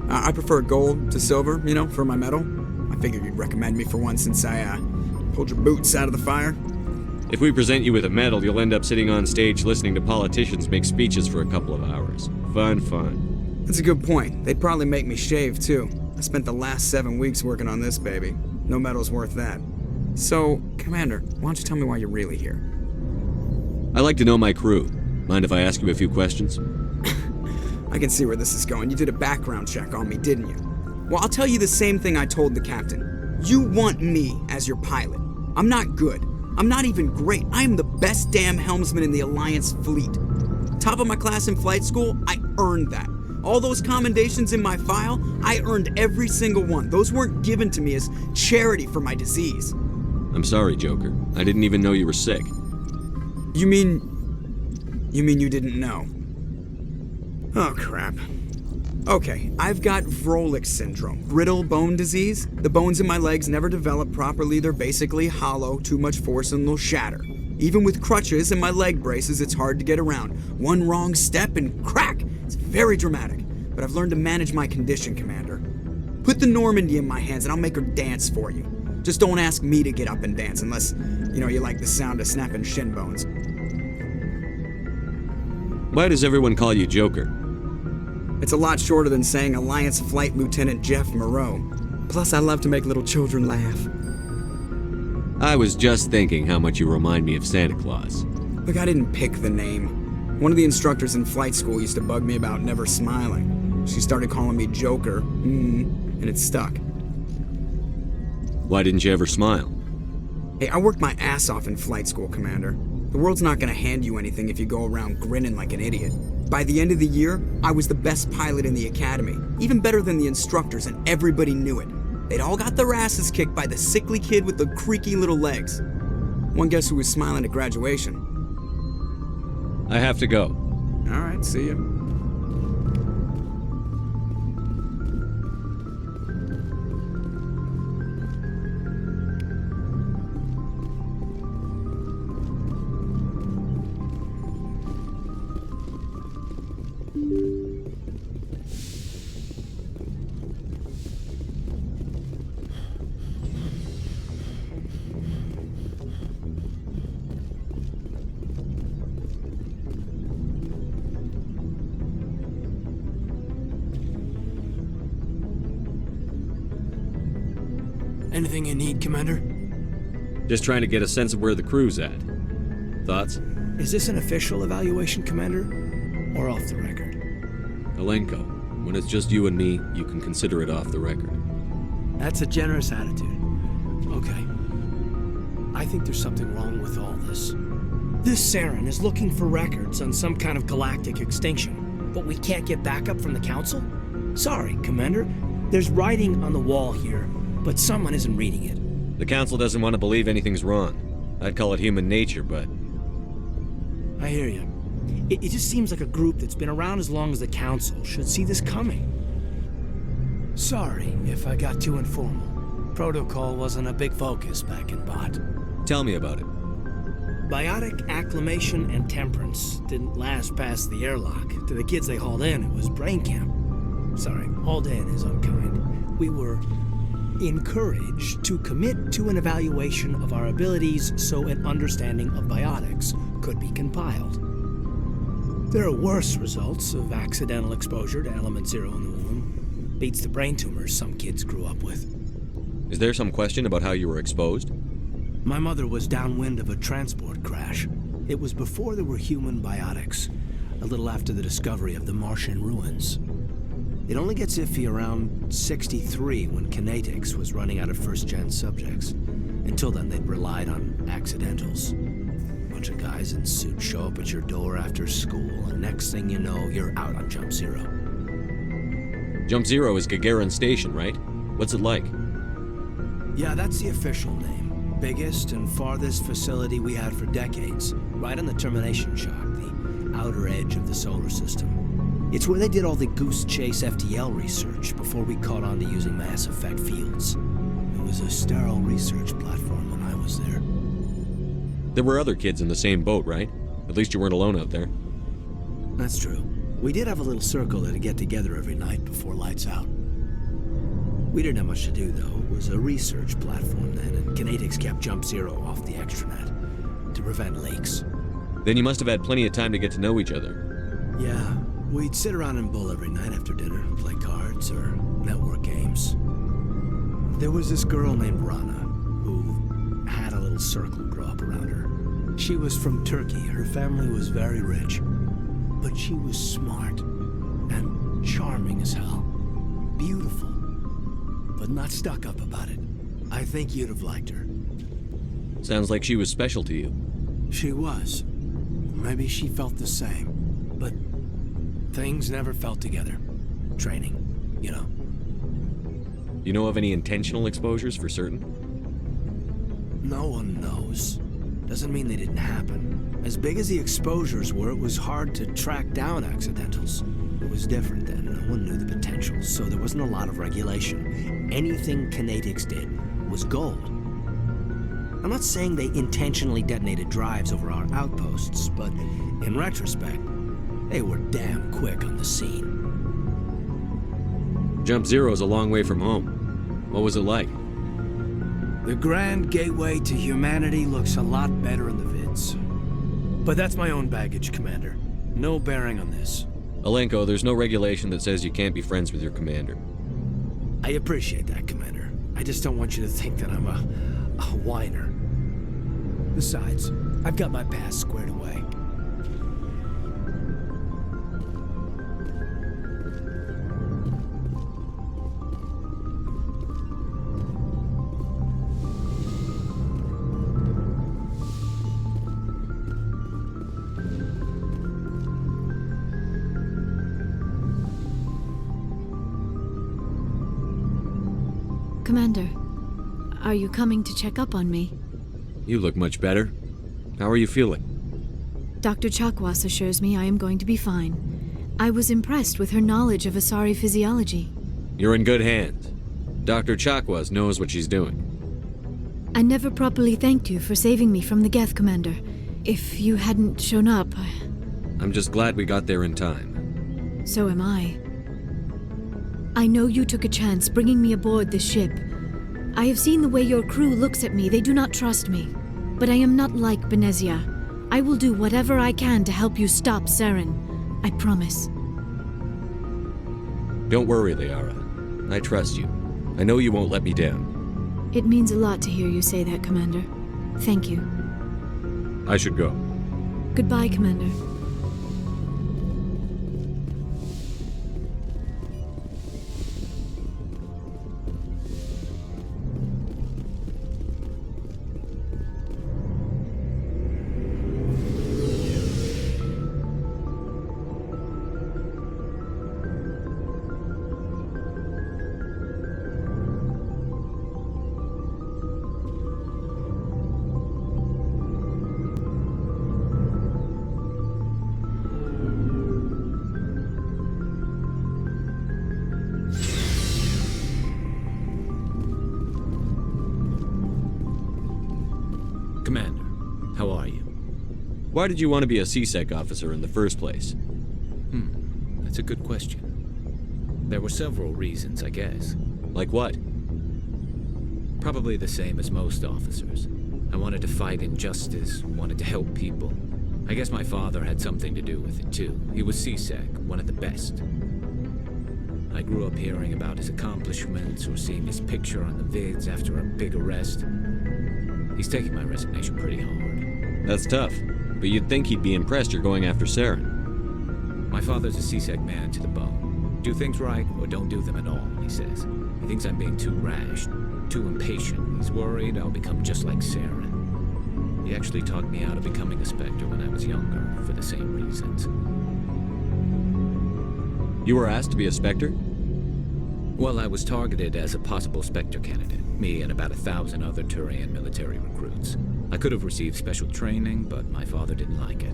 I prefer gold to silver, you know, for my medal. I figured you'd recommend me for one since I, pulled your boots out of the fire. If we present you with a medal, you'll end up sitting on stage listening to politicians make speeches for a couple of hours. Fun. That's a good point. They'd probably make me shave, too. I spent the last 7 weeks working on this baby. No medal's worth that. So, Commander, why don't you tell me why you're really here? I like to know my crew. Mind if I ask you a few questions? I can see where this is going. You did a background check on me, didn't you? Well, I'll tell you the same thing I told the captain. You want me as your pilot. I'm not good. I'm not even great. I am the best damn helmsman in the Alliance fleet. Top of my class in flight school, I earned that. All those commendations in my file, I earned every single one. Those weren't given to me as charity for my disease. I'm sorry, Joker. I didn't even know you were sick. You mean you didn't know? Oh, crap. Okay, I've got Vrolik syndrome, brittle bone disease. The bones in my legs never develop properly. They're basically hollow, too much force and they'll shatter. Even with crutches and my leg braces, it's hard to get around. One wrong step and crack! It's very dramatic, but I've learned to manage my condition, Commander. Put the Normandy in my hands and I'll make her dance for you. Just don't ask me to get up and dance unless, you like the sound of snapping shin bones. Why does everyone call you Joker? It's a lot shorter than saying Alliance Flight Lieutenant Jeff Moreau. Plus, I love to make little children laugh. I was just thinking how much you remind me of Santa Claus. Look, I didn't pick the name. One of the instructors in flight school used to bug me about never smiling. She started calling me Joker, and it stuck. Why didn't you ever smile? Hey, I worked my ass off in flight school, Commander. The world's not gonna hand you anything if you go around grinning like an idiot. By the end of the year, I was the best pilot in the academy, even better than the instructors, and everybody knew it. They'd all got their asses kicked by the sickly kid with the creaky little legs. One guess who was smiling at graduation? I have to go. All right, see ya. Anything you need, Commander? Just trying to get a sense of where the crew's at. Thoughts? Is this an official evaluation, Commander? Or off the record? Alenko, when it's just you and me, you can consider it off the record. That's a generous attitude. Okay. I think there's something wrong with all this. This Saren is looking for records on some kind of galactic extinction, but we can't get backup from the Council? Sorry, Commander. There's writing on the wall here, but someone isn't reading it. The Council doesn't want to believe anything's wrong. I'd call it human nature, but... I hear you. It just seems like a group that's been around as long as the Council should see this coming. Sorry if I got too informal. Protocol wasn't a big focus back in Bot. Tell me about it. Biotic acclimation and temperance didn't last past the airlock. To the kids they hauled in, it was brain camp. Sorry, hauled in is unkind. We were encouraged to commit to an evaluation of our abilities so an understanding of biotics could be compiled. There are worse results of accidental exposure to element 0 in the womb. Beats the brain tumors some kids grew up with. Is there some question about how you were exposed? My mother was downwind of a transport crash. It was before there were human biotics, a little after the discovery of the Martian ruins. It only gets iffy around 63 when Kinetics was running out of first-gen subjects. Until then, they'd relied on accidentals. Bunch of guys in suits show up at your door after school, and next thing you know, you're out on Jump Zero. Jump Zero is Gagarin Station, right? What's it like? Yeah, that's the official name. Biggest and farthest facility we had for decades, right on the termination shock, the outer edge of the solar system. It's where they did all the Goose Chase FTL research before we caught on to using mass effect fields. It was a sterile research platform when I was there. There were other kids in the same boat, right? At least you weren't alone out there. That's true. We did have a little circle that'd get together every night before lights out. We didn't have much to do, though. It was a research platform then, and Kinetics kept Jump Zero off the extranet to prevent leaks. Then you must have had plenty of time to get to know each other. Yeah, we'd sit around and bull every night after dinner, play cards or network games. There was this girl named Rana, who had a little circle grow up around her. She was from Turkey. Her family was very rich. But she was smart and charming as hell. Beautiful, but not stuck up about it. I think you'd have liked her. Sounds like she was special to you. She was. Maybe she felt the same. But things never felt together. Training, you know. You know of any intentional exposures for certain? No one knows. Doesn't mean they didn't happen. As big as the exposures were, it was hard to track down accidentals. It was different then. No one knew the potential, so there wasn't a lot of regulation. Anything Kinetics did was gold. I'm not saying they intentionally detonated drives over our outposts, but in retrospect, they were damn quick on the scene. Jump Zero's a long way from home. What was it like? The grand gateway to humanity looks a lot better in the vids. But that's my own baggage, Commander. No bearing on this. Alenko, there's no regulation that says you can't be friends with your commander. I appreciate that, Commander. I just don't want you to think that I'm a whiner. Besides, I've got my past squared away. Commander, are you coming to check up on me? You look much better. How are you feeling? Dr. Chakwas assures me I am going to be fine. I was impressed with her knowledge of Asari physiology. You're in good hands. Dr. Chakwas knows what she's doing. I never properly thanked you for saving me from the Geth, Commander. If you hadn't shown up, I'm just glad we got there in time. So am I. I know you took a chance bringing me aboard this ship. I have seen the way your crew looks at me. They do not trust me. But I am not like Benezia. I will do whatever I can to help you stop Saren. I promise. Don't worry, Liara. I trust you. I know you won't let me down. It means a lot to hear you say that, Commander. Thank you. I should go. Goodbye, Commander. Commander, how are you? Why did you want to be a CSEC officer in the first place? That's a good question. There were several reasons, I guess. Like what? Probably the same as most officers. I wanted to fight injustice, wanted to help people. I guess my father had something to do with it, too. He was CSEC, one of the best. I grew up hearing about his accomplishments or seeing his picture on the vids after a big arrest. He's taking my resignation pretty hard. That's tough, but you'd think he'd be impressed you're going after Saren. My father's a CSEC man to the bone. Do things right or don't do them at all, he says. He thinks I'm being too rash, too impatient. He's worried I'll become just like Saren. He actually talked me out of becoming a Spectre when I was younger, for the same reasons. You were asked to be a Spectre? Well, I was targeted as a possible Spectre candidate, me and about 1,000 other Turian military recruits. I could have received special training, but my father didn't like it.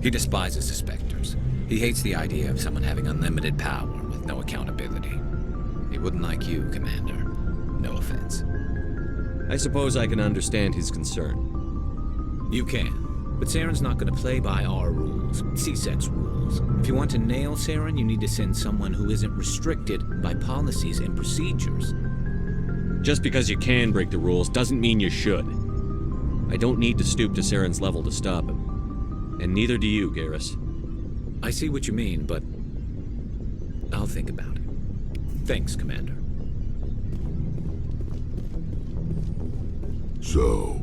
He despises the Spectres. He hates the idea of someone having unlimited power with no accountability. He wouldn't like you, Commander. No offense. I suppose I can understand his concern. You can. But Saren's not going to play by our rules, CSEC's rules. If you want to nail Saren, you need to send someone who isn't restricted by policies and procedures. Just because you can break the rules doesn't mean you should. I don't need to stoop to Saren's level to stop him. And neither do you, Garrus. I see what you mean, but I'll think about it. Thanks, Commander. So,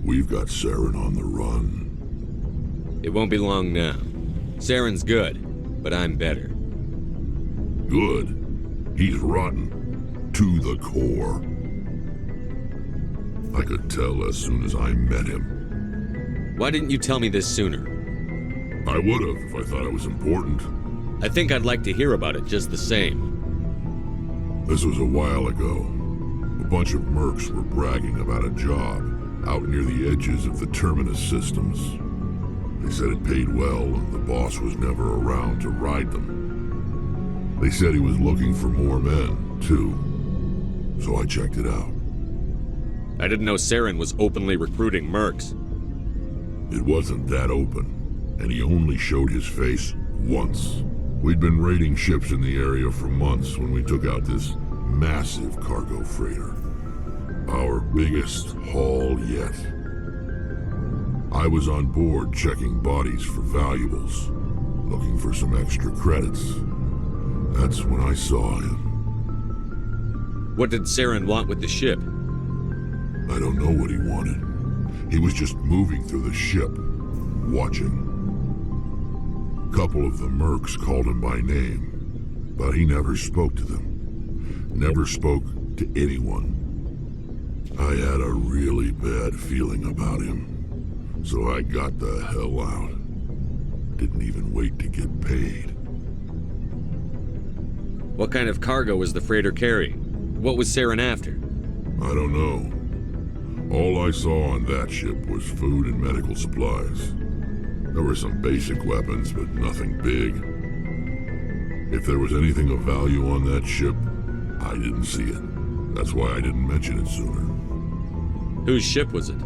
we've got Saren on the run. It won't be long now. Saren's good, but I'm better. Good. He's rotten. To the core. I could tell as soon as I met him. Why didn't you tell me this sooner? I would've if I thought it was important. I think I'd like to hear about it just the same. This was a while ago. A bunch of mercs were bragging about a job out near the edges of the Terminus systems. They said it paid well and the boss was never around to ride them. They said he was looking for more men, too. So I checked it out. I didn't know Saren was openly recruiting mercs. It wasn't that open, and he only showed his face once. We'd been raiding ships in the area for months when we took out this massive cargo freighter. Our biggest haul yet. I was on board checking bodies for valuables, looking for some extra credits. That's when I saw him. What did Saren want with the ship? I don't know what he wanted. He was just moving through the ship, watching. A couple of the mercs called him by name, but he never spoke to them. Never spoke to anyone. I had a really bad feeling about him, so I got the hell out. Didn't even wait to get paid. What kind of cargo was the freighter carrying? What was Saren after? I don't know. All I saw on that ship was food and medical supplies. There were some basic weapons, but nothing big. If there was anything of value on that ship, I didn't see it. That's why I didn't mention it sooner. Whose ship was it?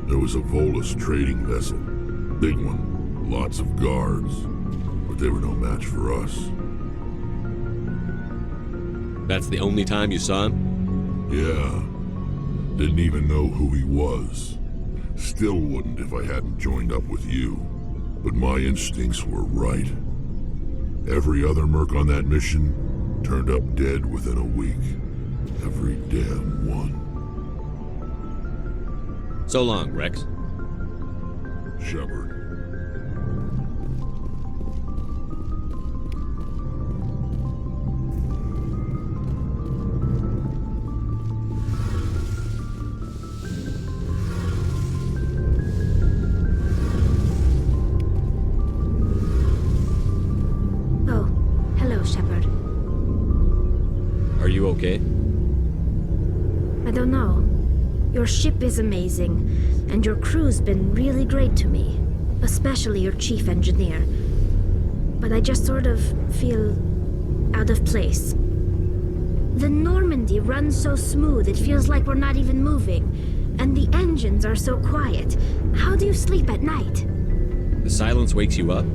There was a Volus trading vessel. Big one. Lots of guards. But they were no match for us. That's the only time you saw him? Yeah. Didn't even know who he was. Still wouldn't if I hadn't joined up with you. But my instincts were right. Every other merc on that mission turned up dead within a week. Every damn one. So long, Rex. Shepard. Shepard. Are you okay? I don't know. Your ship is amazing, and your crew's been really great to me, especially your chief engineer. But I just sort of feel out of place. The Normandy runs so smooth it feels like we're not even moving, and the engines are so quiet. How do you sleep at night? The silence wakes you up?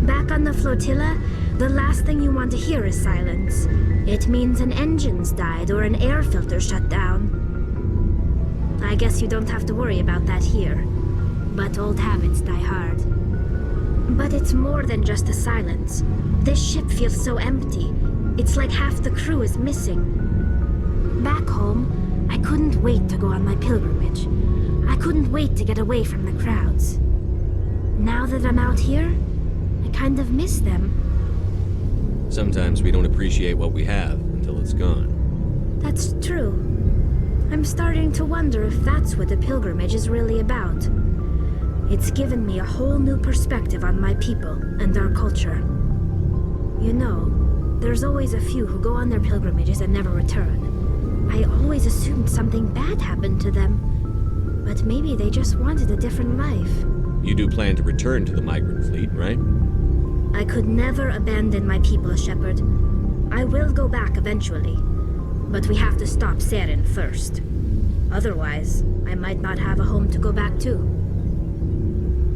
Back on the flotilla, the last thing you want to hear is silence. It means an engine's died or an air filter shut down. I guess you don't have to worry about that here. But old habits die hard. But it's more than just the silence. This ship feels so empty. It's like half the crew is missing. Back home, I couldn't wait to go on my pilgrimage. I couldn't wait to get away from the crowds. Now that I'm out here, I kind of miss them. Sometimes we don't appreciate what we have until it's gone. That's true. I'm starting to wonder if that's what the pilgrimage is really about. It's given me a whole new perspective on my people and our culture. You know, there's always a few who go on their pilgrimages and never return. I always assumed something bad happened to them. But maybe they just wanted a different life. You do plan to return to the migrant fleet, right? I could never abandon my people, Shepard. I will go back eventually. But we have to stop Saren first. Otherwise, I might not have a home to go back to.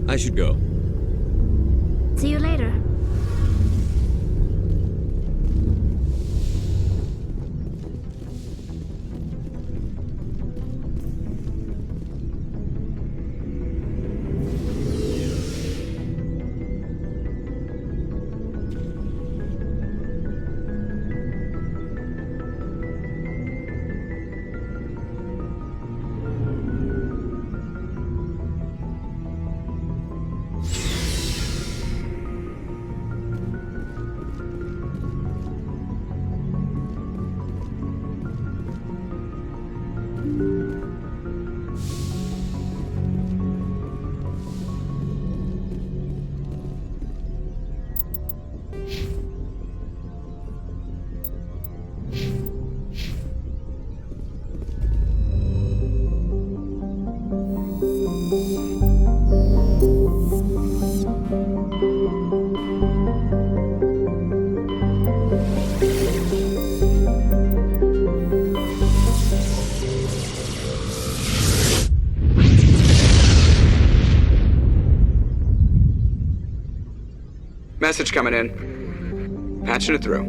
I should go. See you later. Message coming in. Patching it through.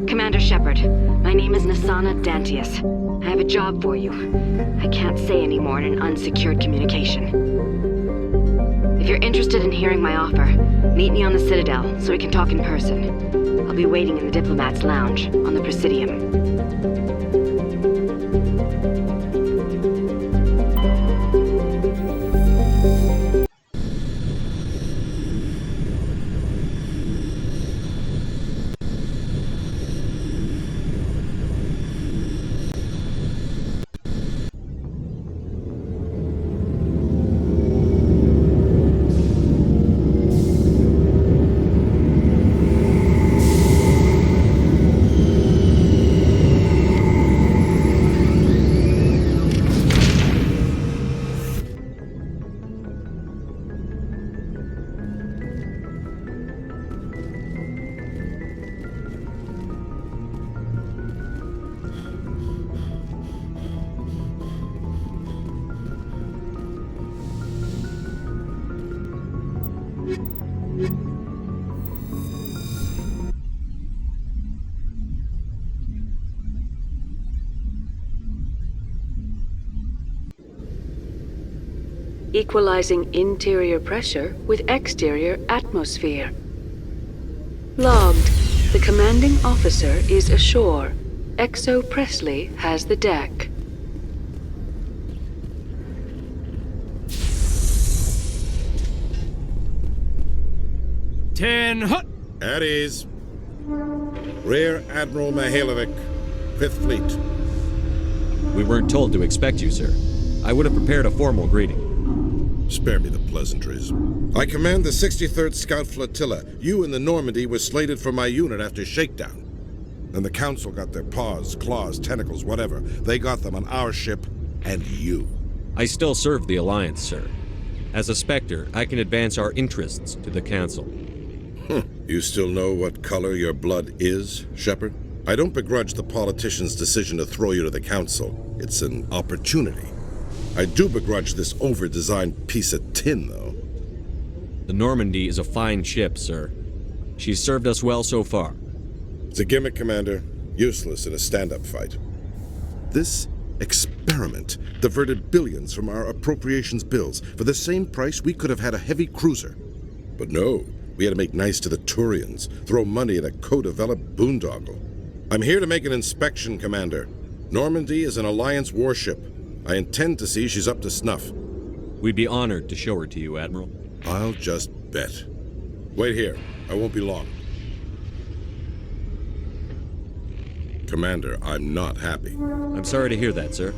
Commander Shepard, my name is Nasana Dantius. I have a job for you. I can't say any more in an unsecured communication. If you're interested in hearing my offer, meet me on the Citadel so we can talk in person. I'll be waiting in the Diplomat's Lounge on the Presidium. Equalizing interior pressure with exterior atmosphere. Logged. The commanding officer is ashore. Exo Presley has the deck. Ten hut! At ease. Rear Admiral Mihailovic, 5th Fleet. We weren't told to expect you, sir. I would have prepared a formal greeting. Spare me the pleasantries. I command the 63rd Scout Flotilla. You and the Normandy were slated for my unit after shakedown. And the Council got their paws, claws, tentacles, whatever. They got them on our ship, and you. I still serve the Alliance, sir. As a Spectre, I can advance our interests to the Council. You still know what color your blood is, Shepard? I don't begrudge the politician's decision to throw you to the Council. It's an opportunity. I do begrudge this over-designed piece of tin, though. The Normandy is a fine ship, sir. She's served us well so far. It's a gimmick, Commander. Useless in a stand-up fight. This experiment diverted billions from our appropriations bills. For the same price, we could have had a heavy cruiser. But no, we had to make nice to the Turians, throw money at a co-developed boondoggle. I'm here to make an inspection, Commander. Normandy is an Alliance warship. I intend to see she's up to snuff. We'd be honored to show her to you, Admiral. I'll just bet. Wait here. I won't be long. Commander, I'm not happy. I'm sorry to hear that, sir.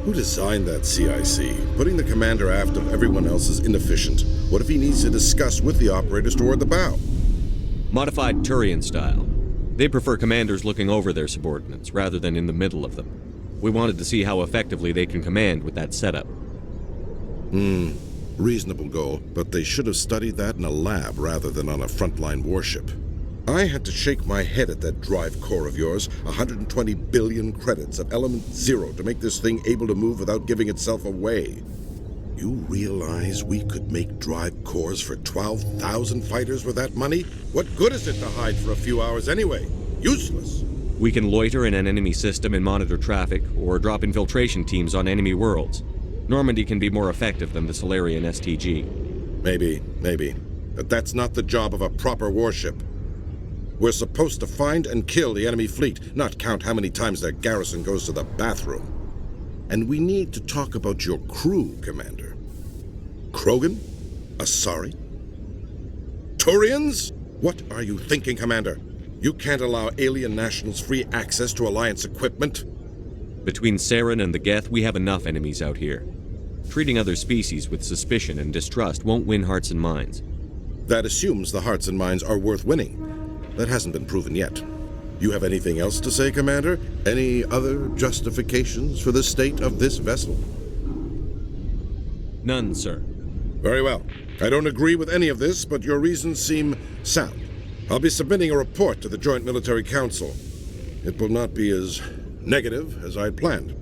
Who designed that CIC? Putting the commander aft of everyone else is inefficient. What if he needs to discuss with the operators toward the bow? Modified Turian style. They prefer commanders looking over their subordinates, rather than in the middle of them. We wanted to see how effectively they can command with that setup. Reasonable goal, but they should have studied that in a lab rather than on a frontline warship. I had to shake my head at that drive core of yours. 120 billion credits of element 0 to make this thing able to move without giving itself away. You realize we could make drive cores for 12,000 fighters with that money? What good is it to hide for a few hours anyway? Useless. We can loiter in an enemy system and monitor traffic, or drop infiltration teams on enemy worlds. Normandy can be more effective than the Solarian STG. Maybe. But that's not the job of a proper warship. We're supposed to find and kill the enemy fleet, not count how many times their garrison goes to the bathroom. And we need to talk about your crew, Commander. Krogan? Asari? Turians? What are you thinking, Commander? You can't allow alien nationals free access to Alliance equipment? Between Saren and the Geth, we have enough enemies out here. Treating other species with suspicion and distrust won't win hearts and minds. That assumes the hearts and minds are worth winning. That hasn't been proven yet. You have anything else to say, Commander? Any other justifications for the state of this vessel? None, sir. Very well. I don't agree with any of this, but your reasons seem sound. I'll be submitting a report to the Joint Military Council. It will not be as negative as I'd planned.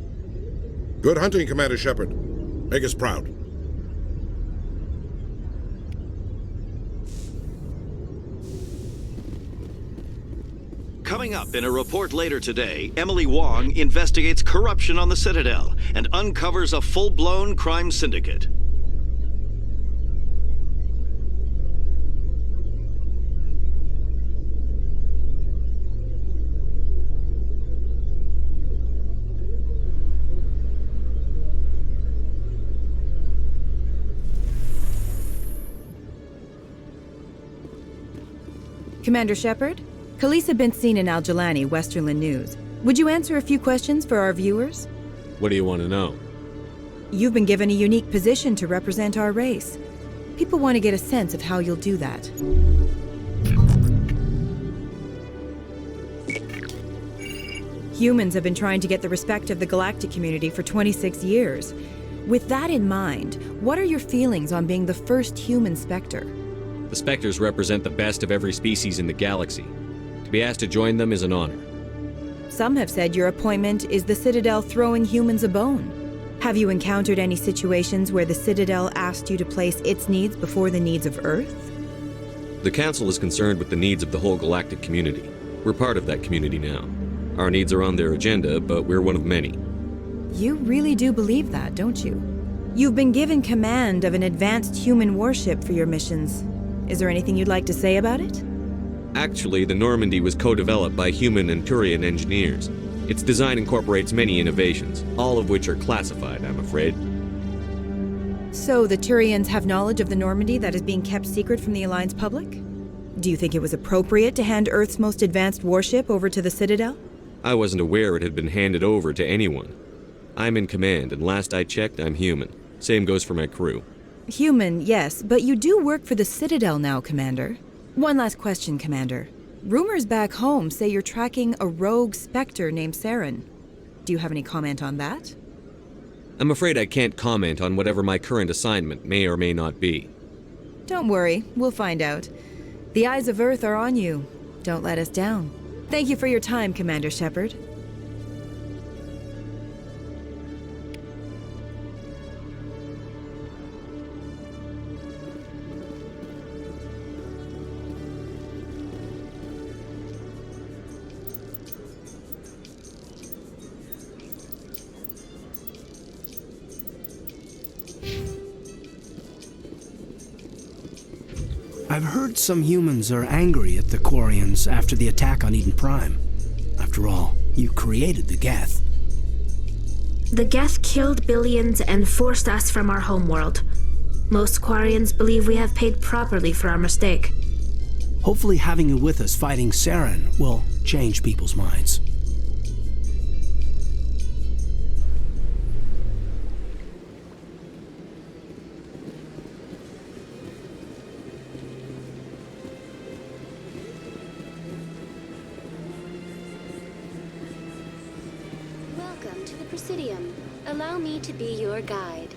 Good hunting, Commander Shepard. Make us proud. Coming up in a report later today, Emily Wong investigates corruption on the Citadel and uncovers a full-blown crime syndicate. Commander Shepard? Khaleesa been seen in Al-Jalani, Westerland News. Would you answer a few questions for our viewers? What do you want to know? You've been given a unique position to represent our race. People want to get a sense of how you'll do that. Humans have been trying to get the respect of the galactic community for 26 years. With that in mind, what are your feelings on being the first human Spectre? The Spectres represent the best of every species in the galaxy. To be asked to join them is an honor. Some have said your appointment is the Citadel throwing humans a bone. Have you encountered any situations where the Citadel asked you to place its needs before the needs of Earth? The Council is concerned with the needs of the whole galactic community. We're part of that community now. Our needs are on their agenda, but we're one of many. You really do believe that, don't you? You've been given command of an advanced human warship for your missions. Is there anything you'd like to say about it? Actually, the Normandy was co-developed by human and Turian engineers. Its design incorporates many innovations, all of which are classified, I'm afraid. So the Turians have knowledge of the Normandy that is being kept secret from the Alliance public? Do you think it was appropriate to hand Earth's most advanced warship over to the Citadel? I wasn't aware it had been handed over to anyone. I'm in command, and last I checked, I'm human. Same goes for my crew. Human, yes, but you do work for the Citadel now, Commander. One last question, Commander. Rumors back home say you're tracking a rogue Spectre named Saren. Do you have any comment on that? I'm afraid I can't comment on whatever my current assignment may or may not be. Don't worry, we'll find out. The eyes of Earth are on you. Don't let us down. Thank you for your time, Commander Shepard. I've heard some humans are angry at the Quarians after the attack on Eden Prime. After all, you created the Geth. The Geth killed billions and forced us from our homeworld. Most Quarians believe we have paid properly for our mistake. Hopefully having you with us fighting Saren will change people's minds. Welcome to the Presidium. Allow me to be your guide.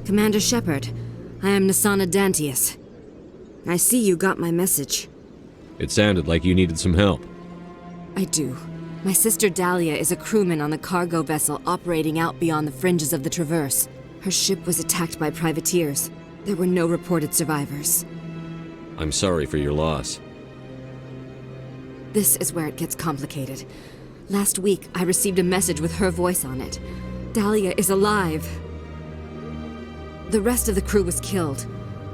Commander Shepard, I am Nasana Dantius. I see you got my message. It sounded like you needed some help. I do. My sister Dahlia is a crewman on the cargo vessel operating out beyond the fringes of the Traverse. Her ship was attacked by privateers. There were no reported survivors. I'm sorry for your loss. This is where it gets complicated. Last week, I received a message with her voice on it. Dahlia is alive. The rest of the crew was killed,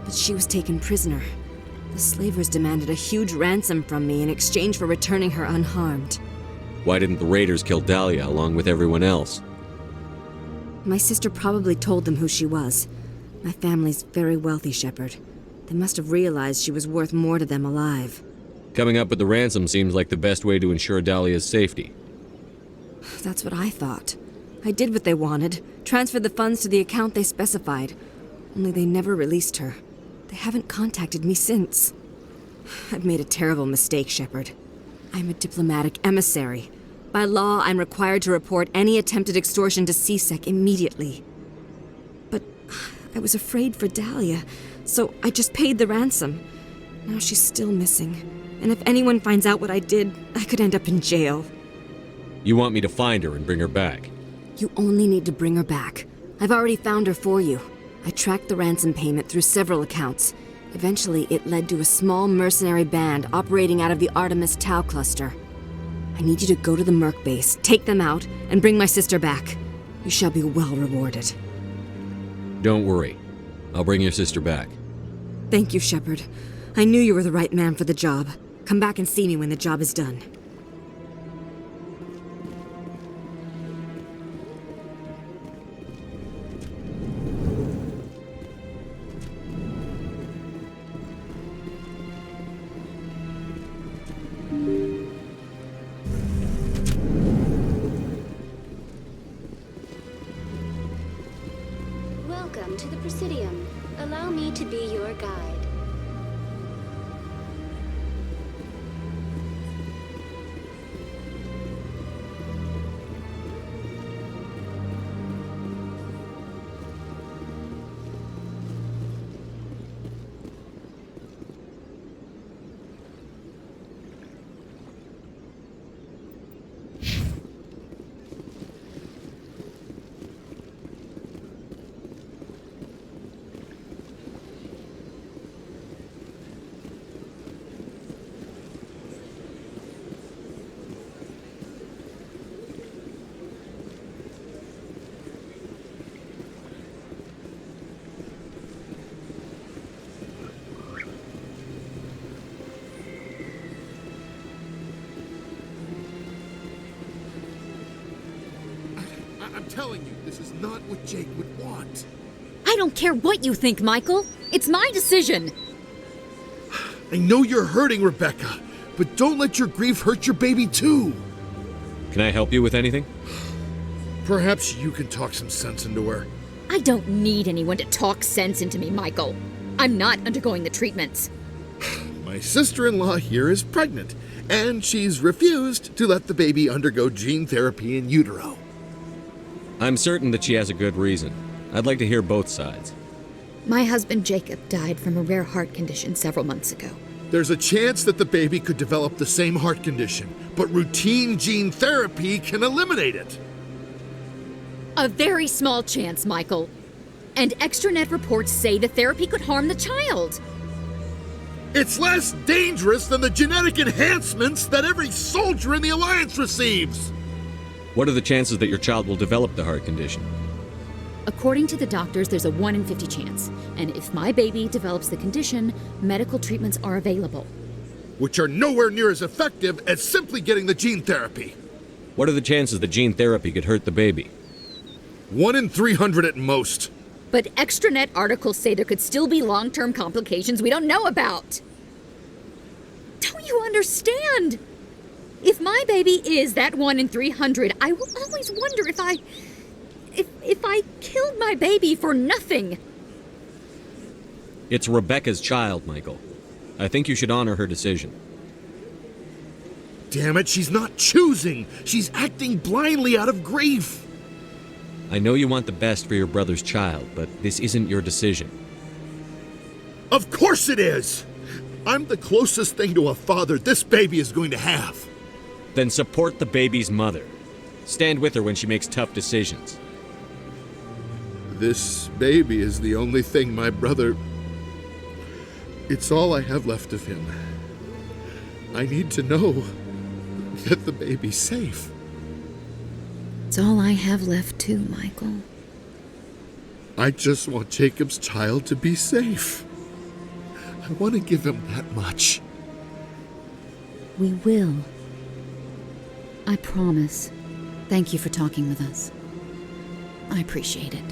but she was taken prisoner. The slavers demanded a huge ransom from me in exchange for returning her unharmed. Why didn't the raiders kill Dahlia along with everyone else? My sister probably told them who she was. My family's very wealthy, Shepard. They must have realized she was worth more to them alive. Coming up with the ransom seems like the best way to ensure Dahlia's safety. That's what I thought. I did what they wanted, transferred the funds to the account they specified. Only they never released her. They haven't contacted me since. I've made a terrible mistake, Shepard. I'm a diplomatic emissary. By law, I'm required to report any attempted extortion to CSEC immediately. But I was afraid for Dahlia, So I just paid the ransom. Now she's still missing. And if anyone finds out what I did, I could end up in jail. You want me to find her and bring her back? You only need to bring her back. I've already found her for you. I tracked the ransom payment through several accounts. Eventually, it led to a small mercenary band operating out of the Artemis Tau cluster. I need you to go to the Merc base, take them out, and bring my sister back. You shall be well rewarded. Don't worry. I'll bring your sister back. Thank you, Shepard. I knew you were the right man for the job. Come back and see me when the job is done. Welcome to the Presidium. Allow me to be your guide. I'm telling you, this is not what Jake would want. I don't care what you think, Michael. It's my decision. I know you're hurting, Rebecca, but don't let your grief hurt your baby too. Can I help you with anything? Perhaps you can talk some sense into her. I don't need anyone to talk sense into me, Michael. I'm not undergoing the treatments. My sister-in-law here is pregnant, and she's refused to let the baby undergo gene therapy in utero. I'm certain that she has a good reason. I'd like to hear both sides. My husband Jacob died from a rare heart condition several months ago. There's a chance that the baby could develop the same heart condition, but routine gene therapy can eliminate it. A very small chance, Michael. And extranet reports say the therapy could harm the child. It's less dangerous than the genetic enhancements that every soldier in the Alliance receives. What are the chances that your child will develop the heart condition? According to the doctors, there's a 1 in 50 chance. And if my baby develops the condition, medical treatments are available. Which are nowhere near as effective as simply getting the gene therapy. What are the chances that gene therapy could hurt the baby? 1 in 300 at most. But extranet articles say there could still be long-term complications we don't know about. Don't you understand? If my baby is that 1 in 300, I will always wonder if I killed my baby for nothing. It's Rebecca's child, Michael. I think you should honor her decision. Damn it, she's not choosing. She's acting blindly out of grief. I know you want the best for your brother's child, but this isn't your decision. Of course it is! I'm the closest thing to a father this baby is going to have. Then support the baby's mother. Stand with her when she makes tough decisions. This baby is the only thing my brother... It's all I have left of him. I need to know that the baby's safe. It's all I have left too, Michael. I just want Jacob's child to be safe. I want to give him that much. We will. I promise. Thank you for talking with us. I appreciate it.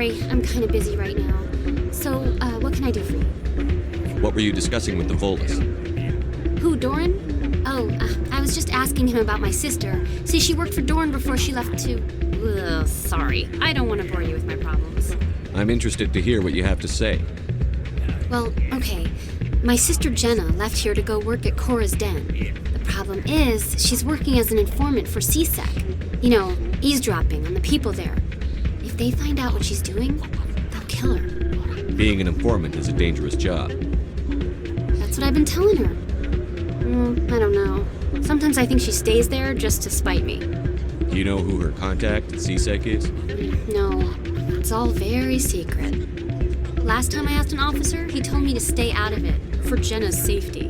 Sorry, I'm kind of busy right now. So, what can I do for you? What were you discussing with the Volus? Who, Doran? Oh, I was just asking him about my sister. See, she worked for Doran before she left to... Ugh, sorry. I don't want to bore you with my problems. I'm interested to hear what you have to say. Well, okay. My sister Jenna left here to go work at Cora's Den. The problem is, she's working as an informant for CSEC. You know, eavesdropping on the people there. If they find out what she's doing, they'll kill her. Being an informant is a dangerous job. That's what I've been telling her. I don't know. Sometimes I think she stays there just to spite me. Do you know who her contact at CSEC is? No, it's all very secret. Last time I asked an officer, he told me to stay out of it, for Jenna's safety.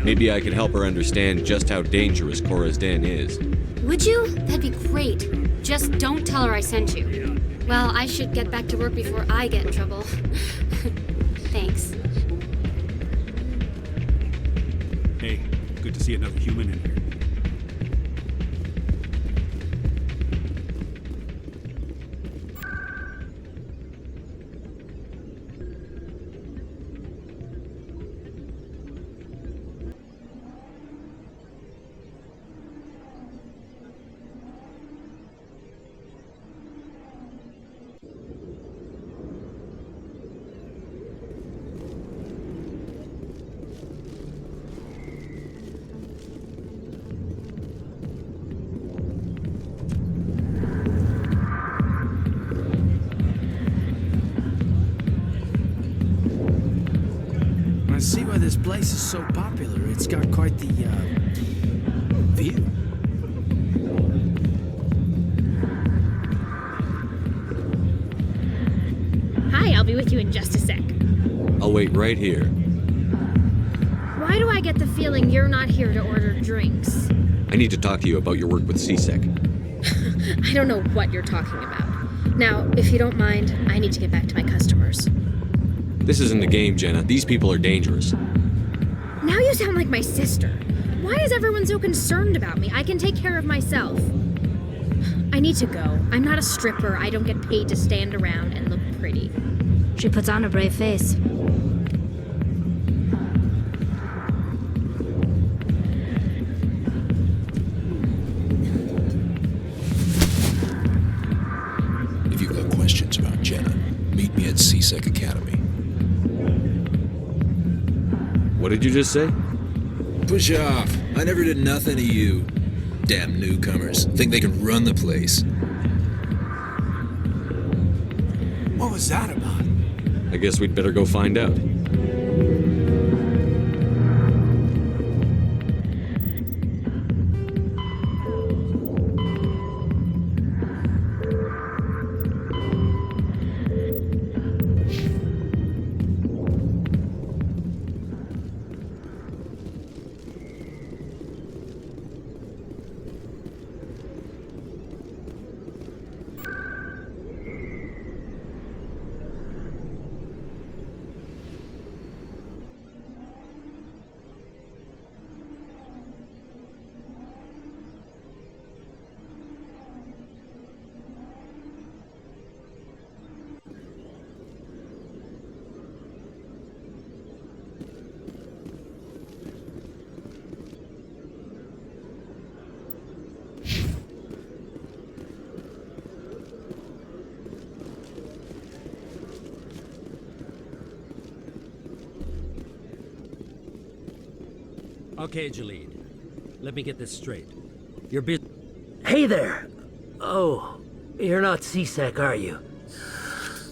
Maybe I could help her understand just how dangerous Cora's Den is. Would you? That'd be great. Just don't tell her I sent you. Well, I should get back to work before I get in trouble. Thanks. Hey, good to see another human in here. I see why this place is so popular. It's got quite the, view. Hi, I'll be with you in just a sec. I'll wait right here. Why do I get the feeling you're not here to order drinks? I need to talk to you about your work with CSEC. I don't know what you're talking about. Now, if you don't mind, I need to get back to my customers. This isn't a game, Jenna. These people are dangerous. Now you sound like my sister. Why is everyone so concerned about me? I can take care of myself. I need to go. I'm not a stripper. I don't get paid to stand around and look pretty. She puts on a brave face. If you've got questions about Jenna, meet me at CSEC Academy. What did you just say? Push off. I never did nothing to you. Damn newcomers. Think they can run the place. What was that about? I guess we'd better go find out. Okay, Jalid. Let me get this straight. You're busy. Hey there! Oh, you're not CSEC, are you?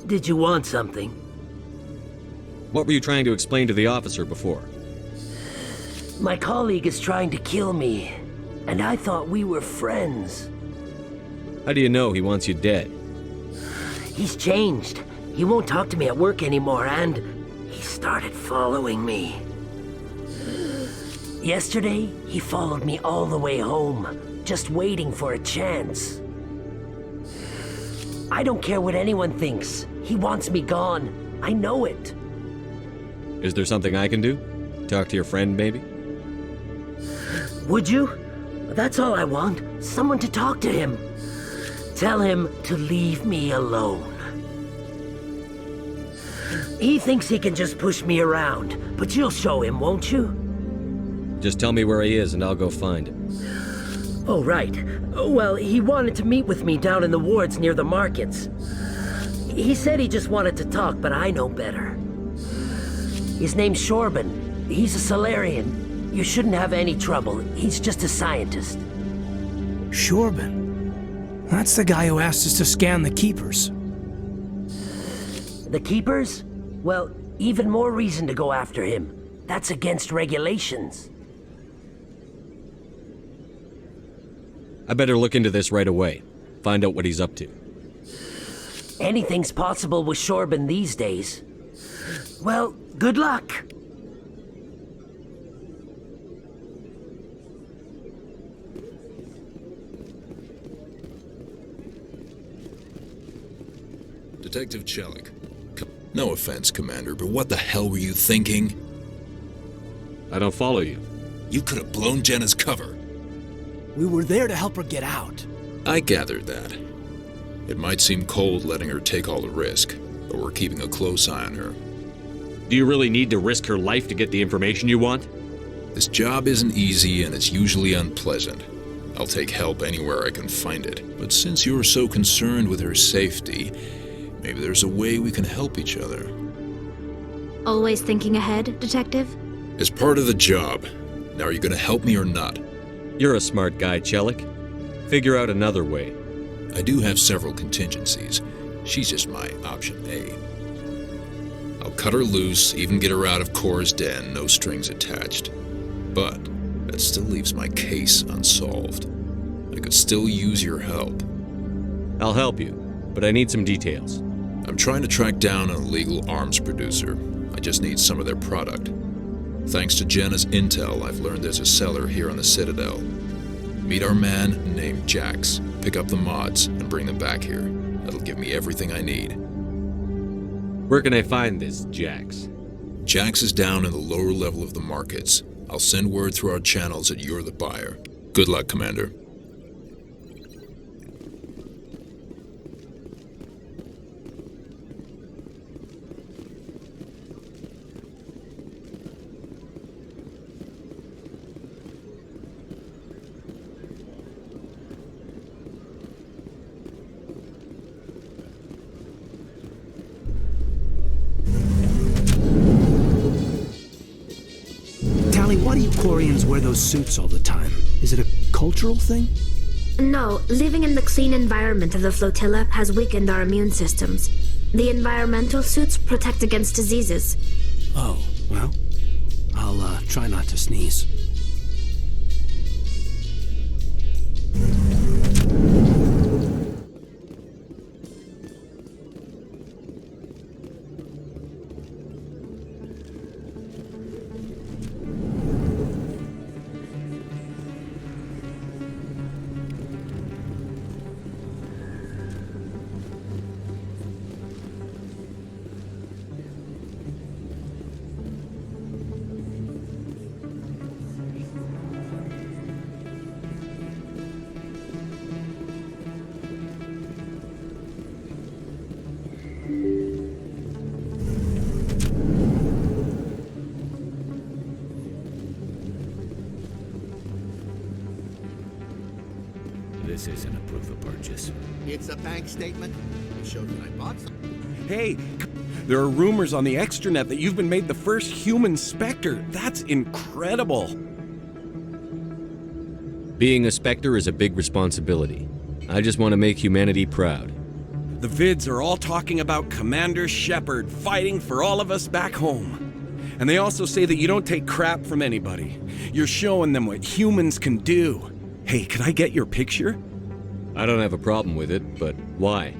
Did you want something? What were you trying to explain to the officer before? My colleague is trying to kill me, and I thought we were friends. How do you know he wants you dead? He's changed. He won't talk to me at work anymore, and he started following me. Yesterday, he followed me all the way home, just waiting for a chance. I don't care what anyone thinks. He wants me gone. I know it. Is there something I can do? Talk to your friend, maybe? Would you? That's all I want. Someone to talk to him. Tell him to leave me alone. He thinks he can just push me around, but you'll show him, won't you? Just tell me where he is and I'll go find him. Oh, right. Well, he wanted to meet with me down in the wards near the markets. He said he just wanted to talk, but I know better. His name's Shorban. He's a Solarian. You shouldn't have any trouble. He's just a scientist. Shorban? That's the guy who asked us to scan the Keepers. The Keepers? Well, even more reason to go after him. That's against regulations. I better look into this right away. Find out what he's up to. Anything's possible with Shorban these days. Well, good luck. Detective Chelik. No offense, Commander, but what the hell were you thinking? I don't follow you. You could have blown Jenna's cover. We were there to help her get out. I gathered that. It might seem cold letting her take all the risk, but we're keeping a close eye on her. Do you really need to risk her life to get the information you want? This job isn't easy and it's usually unpleasant. I'll take help anywhere I can find it. But since you're so concerned with her safety, maybe there's a way we can help each other. Always thinking ahead, Detective? As part of the job. Now, are you going to help me or not? You're a smart guy, Chelik. Figure out another way. I do have several contingencies. She's just my option A. I'll cut her loose, even get her out of Cora's den, no strings attached. But that still leaves my case unsolved. I could still use your help. I'll help you, but I need some details. I'm trying to track down an illegal arms producer. I just need some of their product. Thanks to Jenna's intel, I've learned there's a seller here on the Citadel. Meet our man named Jax, pick up the mods, and bring them back here. That'll give me everything I need. Where can I find this Jax? Jax is down in the lower level of the markets. I'll send word through our channels that you're the buyer. Good luck, Commander. Why do you Quarians wear those suits all the time? Is it a cultural thing? No, living in the clean environment of the flotilla has weakened our immune systems. The environmental suits protect against diseases. Oh, well, I'll try not to sneeze. This isn't a proof of purchase. It's a bank statement. It shows that I bought something. Hey, there are rumors on the extranet that you've been made the first human Spectre. That's incredible. Being a Spectre is a big responsibility. I just want to make humanity proud. The vids are all talking about Commander Shepard fighting for all of us back home. And they also say that you don't take crap from anybody. You're showing them what humans can do. Hey, can I get your picture? I don't have a problem with it, but why?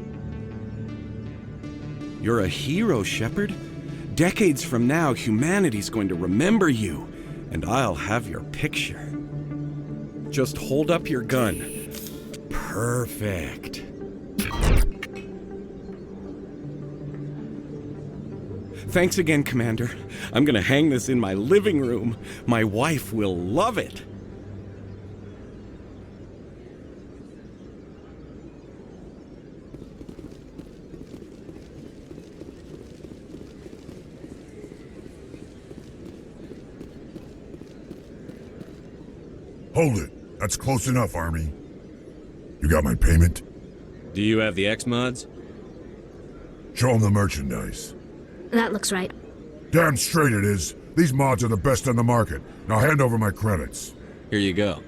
You're a hero, Shepard. Decades from now, humanity's going to remember you, and I'll have your picture. Just hold up your gun. Perfect. Thanks again, Commander. I'm gonna hang this in my living room. My wife will love it. Hold it. That's close enough, Army. You got my payment? Do you have the X-Mods? Show them the merchandise. That looks right. Damn straight it is. These mods are the best on the market. Now hand over my credits. Here you go.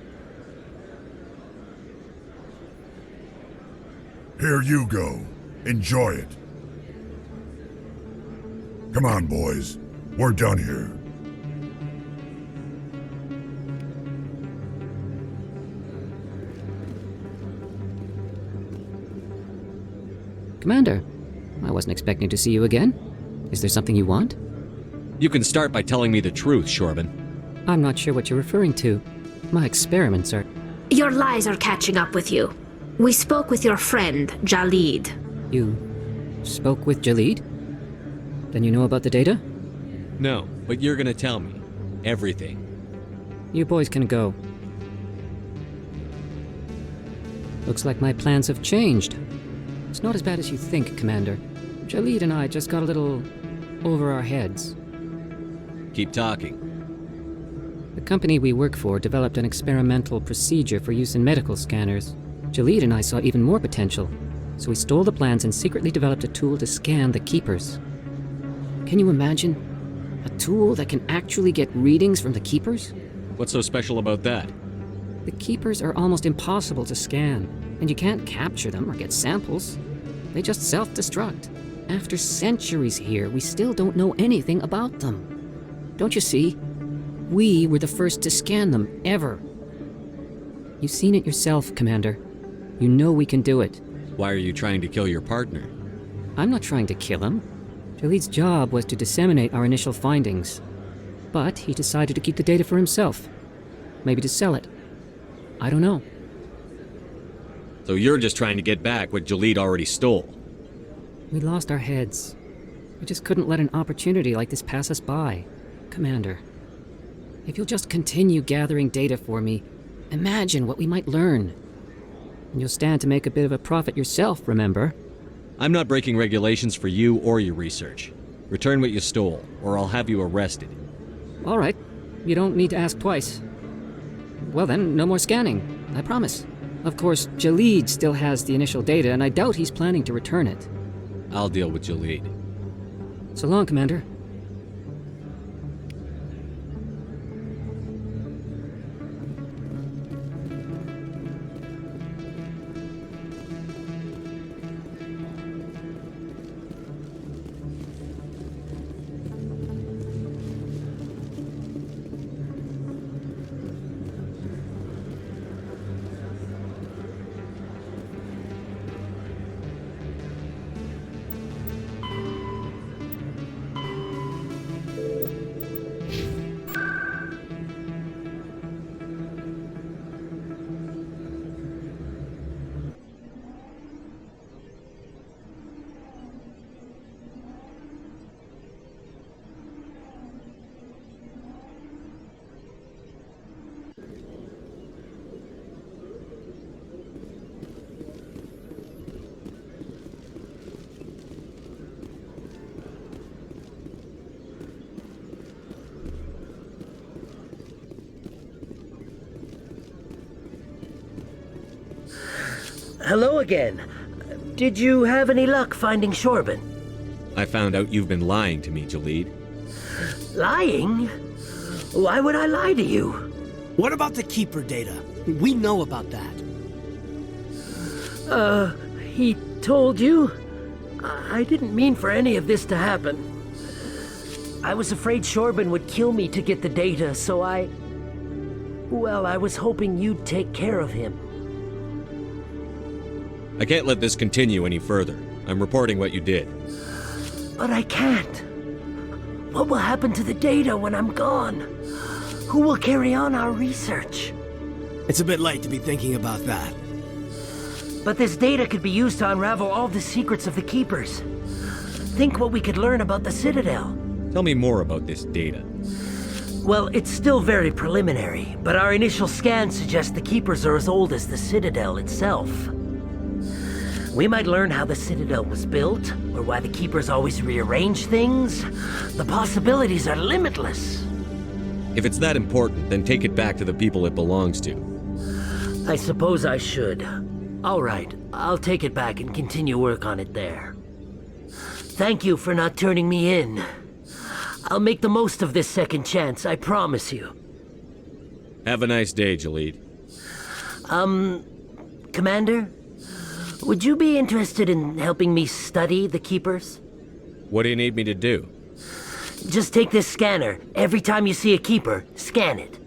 Here you go. Enjoy it. Come on, boys. We're done here. Commander, I wasn't expecting to see you again. Is there something you want? You can start by telling me the truth, Shorban. I'm not sure what you're referring to. My experiments are... Your lies are catching up with you. We spoke with your friend, Jalid. You spoke with Jalid? Then you know about the data? No, but you're gonna tell me. Everything. You boys can go. Looks like my plans have changed. It's not as bad as you think, Commander. Jalid and I just got a little over our heads. Keep talking. The company we work for developed an experimental procedure for use in medical scanners. Jalid and I saw even more potential, so we stole the plans and secretly developed a tool to scan the Keepers. Can you imagine? A tool that can actually get readings from the Keepers? What's so special about that? The Keepers are almost impossible to scan, and you can't capture them or get samples. They just self-destruct. After centuries here, we still don't know anything about them. Don't you see? We were the first to scan them, ever. You've seen it yourself, Commander. You know we can do it. Why are you trying to kill your partner? I'm not trying to kill him. Jalid's job was to disseminate our initial findings. But he decided to keep the data for himself. Maybe to sell it. I don't know. So you're just trying to get back what Jalid already stole? We lost our heads. We just couldn't let an opportunity like this pass us by. Commander, if you'll just continue gathering data for me, imagine what we might learn. And you'll stand to make a bit of a profit yourself, remember? I'm not breaking regulations for you or your research. Return what you stole, or I'll have you arrested. All right. You don't need to ask twice. Well then, no more scanning. I promise. Of course, Jalid still has the initial data, and I doubt he's planning to return it. I'll deal with Jalid. So long, Commander. Hello again. Did you have any luck finding Shorban? I found out you've been lying to me, Jalid. Lying? Why would I lie to you? What about the Keeper data? We know about that. He told you? I didn't mean for any of this to happen. I was afraid Shorban would kill me to get the data, so well, I was hoping you'd take care of him. I can't let this continue any further. I'm reporting what you did. But I can't. What will happen to the data when I'm gone? Who will carry on our research? It's a bit late to be thinking about that. But this data could be used to unravel all the secrets of the Keepers. Think what we could learn about the Citadel. Tell me more about this data. Well, it's still very preliminary, but our initial scans suggest the Keepers are as old as the Citadel itself. We might learn how the Citadel was built, or why the Keepers always rearrange things. The possibilities are limitless. If it's that important, then take it back to the people it belongs to. I suppose I should. All right, I'll take it back and continue work on it there. Thank you for not turning me in. I'll make the most of this second chance, I promise you. Have a nice day, Jalid. Commander? Would you be interested in helping me study the Keepers? What do you need me to do? Just take this scanner. Every time you see a Keeper, scan it.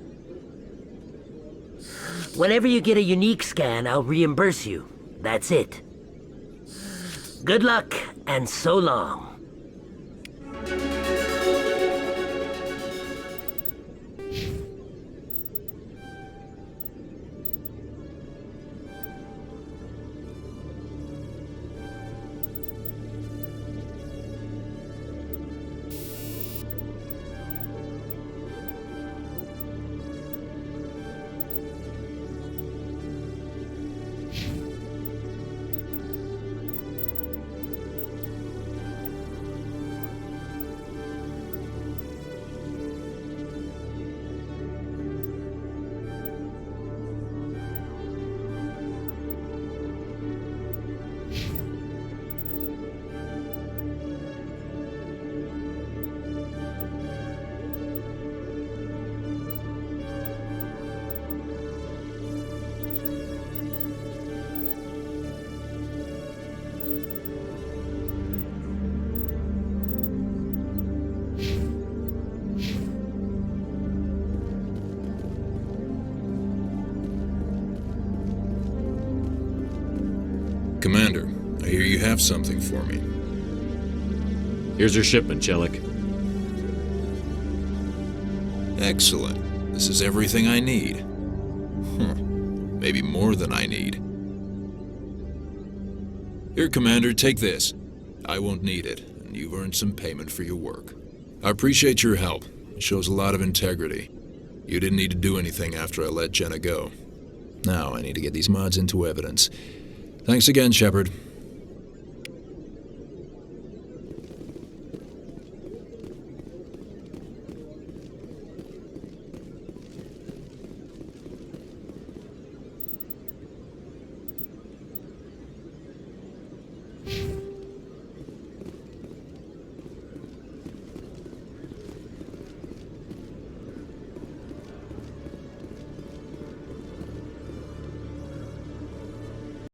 Whenever you get a unique scan, I'll reimburse you. That's it. Good luck, and so long. Commander, I hear you have something for me. Here's your shipment, Chelik. Excellent. This is everything I need. Maybe more than I need. Here, Commander, take this. I won't need it, and you've earned some payment for your work. I appreciate your help. It shows a lot of integrity. You didn't need to do anything after I let Jenna go. Now I need to get these mods into evidence. Thanks again, Shepard.